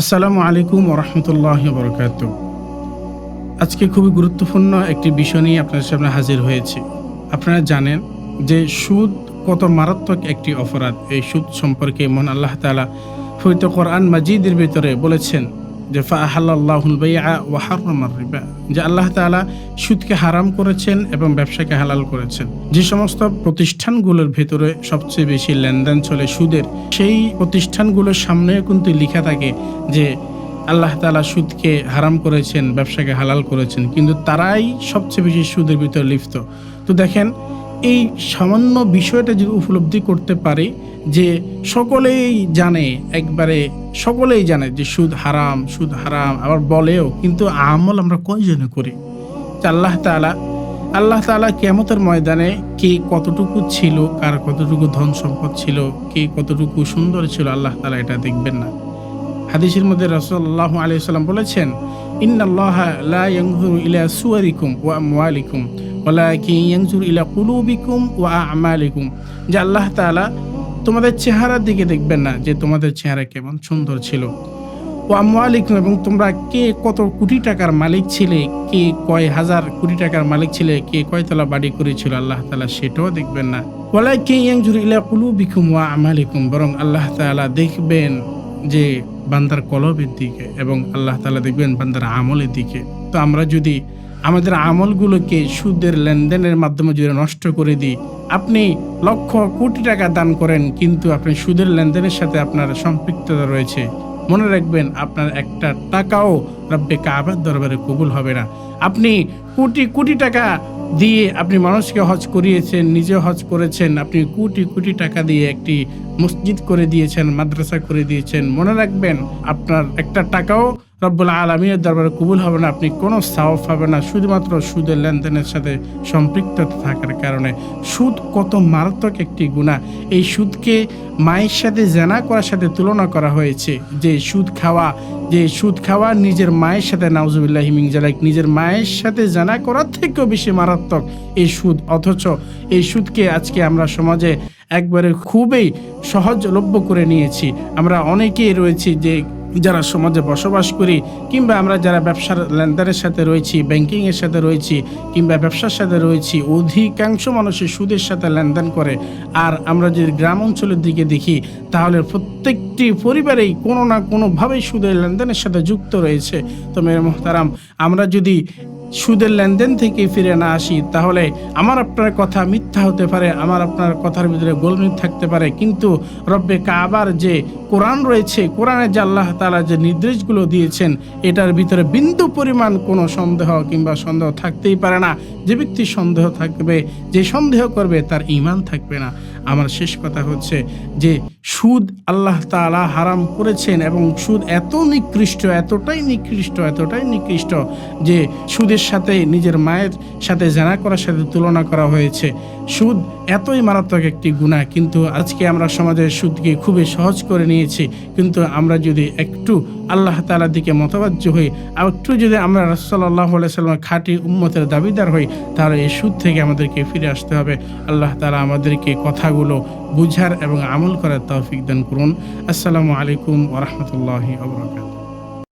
আসসালামু আলাইকুম ওরহমতুল্লাহি বরকাতুহ। আজকে খুবই গুরুত্বপূর্ণ একটি বিষয় নিয়ে আপনাদের সামনে হাজির হয়েছি। আপনারা জানেন যে সুদ কত মারাত্মক একটি অপরাধ। এই সুদ সম্পর্কে মহান আল্লাহ তাআলা পবিত্র কোরআন মাজিদের ভিতরে বলেছেন যে ফাআহাল্লাল্লাহুল বাইআ ওয়া হাররামার রিবা, যে আল্লাহ তাআলা সুদকে হারাম করেছেন এবং ব্যবসাকে হালাল করেছেন। যে সমস্ত প্রতিষ্ঠানগুলোর ভেতরে সবচেয়ে বেশি লেনদেন চলে সুদের, সেই প্রতিষ্ঠানগুলোর সামনেও কিন্তু লেখা থাকে যে আল্লাহ তাআলা সুদকে হারাম করেছেন, ব্যবসাকে হালাল করেছেন, কিন্তু তারাই সবচেয়ে বেশি সুদের ভিতরে লিপ্ত। তো দেখেন, এই সামান্য বিষয়টা যদি উপলব্ধি করতে পারি যে সকলেই জানে, একবারে সকলেই জানে যে সুদ হারাম, সুদ হারাম, আবার বলেও, কিন্তু আমল আমরা কয়জনে করি? যে আল্লাহ তাআলা কিয়ামতের ময়দানে কে কতটুকু ছিল, কার কতটুকু ধন সম্পদ ছিল, কে কতটুকু সুন্দর ছিল, আল্লাহ তাআলা এটা দেখবেন না। হাদিসের মধ্যে রাসূলুল্লাহ সাল্লাল্লাহু আলাইহি ওয়াসাল্লাম বলেছেন, ইন্নাল্লাহা লা ইয়ানজুরু ইলা সুওয়ারিকুম ওয়া আমওয়ালিকুম ওয়ালাকিন ইয়ানজুরু ইলা কুলুবিকুম ওয়া আমালিকুম, যে আল্লাহ তাআলা তোমাদের চেহারার দিকে দেখবেন না, যে তোমাদের চেহারা কেমন সুন্দর ছিল, ওয়া আমওয়ালিকুম, এবং তোমরা কে কত কোটি টাকার মালিক ছিলে, কে কয় হাজার কোটি টাকার মালিক ছিলে, কে কয়তলা বাড়ি করেছিল, আল্লাহ তাআলা সেটাও দেখবেন না। ওয়ালাকিন ইয়ানজুরু ইলা কুলুবিকুম ওয়া আমালিকুম, বরং আল্লাহ তাআলা দেখবেন যে বান্দার কলবের দিকে, এবং আল্লাহ তাআলা দেখবেন বান্দার আমলের দিকে। তো আমরা যদি আমাদের আমলগুলোকে সুদের লেনদেনের মাধ্যমে যদি নষ্ট করে দিই, আপনি লক্ষ কোটি টাকা দান করেন, কিন্তু আপনি সুদের লেনদেনের সাথে আপনার সম্পৃক্ততা রয়েছে, মনে রাখবেন আপনার একটা টাকাও রব্বে কাবার দরবারে কবুল হবে না। আপনি কোটি কোটি টাকা দিয়ে আপনি মানুষকে হজ করিয়েছেন, নিজে হজ করেছেন, আপনি কোটি কোটি টাকা দিয়ে একটি মসজিদ করে দিয়েছেন, মাদ্রাসা করে দিয়েছেন, মনে রাখবেন আপনার একটা টাকাও রব্বুল আলামিনের দরবারে কবুল হবে না, আপনি কোনো সওয়াব পাবেন না, শুধুমাত্র সুদের লেনদেনের সাথে সম্পৃক্ততা থাকার কারণে। সুদ কত মারাত্মক একটি গুনাহ। এই সুদকে মায়ের সাথে জিনা করার সাথে তুলনা করা হয়েছে, যে সুদ খাওয়া নিজের মায়ের সাথে, নাউজুবিল্লাহি মিন যালিক, নিজের মায়ের সাথে জিনা করার থেকেও বেশি মারাত্মক এই সুদ। অথচ এই সুদকে আজকে আমরা সমাজে একবারে খুবই সহজলভ্য করে নিয়েছি। আমরা অনেকেই রয়েছি যে যারা সমাজে বসবাস করি, কিংবা আমরা যারা ব্যবসার লেনদেনের সাথে রয়েছি, ব্যাংকিংয়ের সাথে রয়েছি, কিংবা ব্যবসার সাথে রয়েছি, অধিকাংশ মানুষের সুদের সাথে লেনদেন করে। আর আমরা যদি গ্রাম অঞ্চলের দিকে দেখি, তাহলে প্রত্যেকটি পরিবারেই কোনো না কোনোভাবেই সুদের লেনদেনের সাথে যুক্ত রয়েছে। তো মেরে মোহতারাম, আমরা যদি সুদের লেনদেন থেকে ফিরে না আসি, তাহলে আমার আপনার কথা মিথ্যা হতে পারে, আমার আপনার কথার ভিতরে গোলমিল থাকতে পারে, কিন্তু রব্বে কাবার যে কোরআন রয়েছে, কোরআনে যে আল্লাহ তাআলা যে নির্দেশগুলো দিয়েছেন, এটার ভিতরে বিন্দু পরিমাণ কোনো সন্দেহ কিংবা সন্দেহ থাকতেই পারে না। যে ব্যক্তি সন্দেহ থাকবে, যে সন্দেহ করবে, তার ঈমান থাকবে না। আমার শেষ কথা হচ্ছে যে সুদ আল্লাহ তাআলা হারাম করেছেন, এবং সুদ এত নিকৃষ্ট, এতটাই নিকৃষ্ট যে সুদের সাথে নিজের মায়ের সাথে জিনা করার সাথে তুলনা করা হয়েছে। সুদ এতই মারাত্মক একটি গুনাহ, কিন্তু আজকে আমরা সমাজের সুদকে খুবই সহজ করে নিয়েছি। কিন্তু আমরা যদি একটু আল্লাহ তাআলার দিকে মতবাজ্য হই, আর একটু যদি আমরা রাসূল সাল্লাল্লাহু আলাইহি ওয়াসাল্লামের খাঁটি উম্মতের দাবিদার হই, তাহলে এই সুদ থেকে আমাদেরকে ফিরে আসতে হবে। আল্লাহ তাআলা আমাদেরকে কথাগুলো বুঝার এবং আমল করার তৌফিক দান করুন। আসসালামু আলাইকুম ওয়া রাহমাতুল্লাহি ওয়া বারাকাতুহু।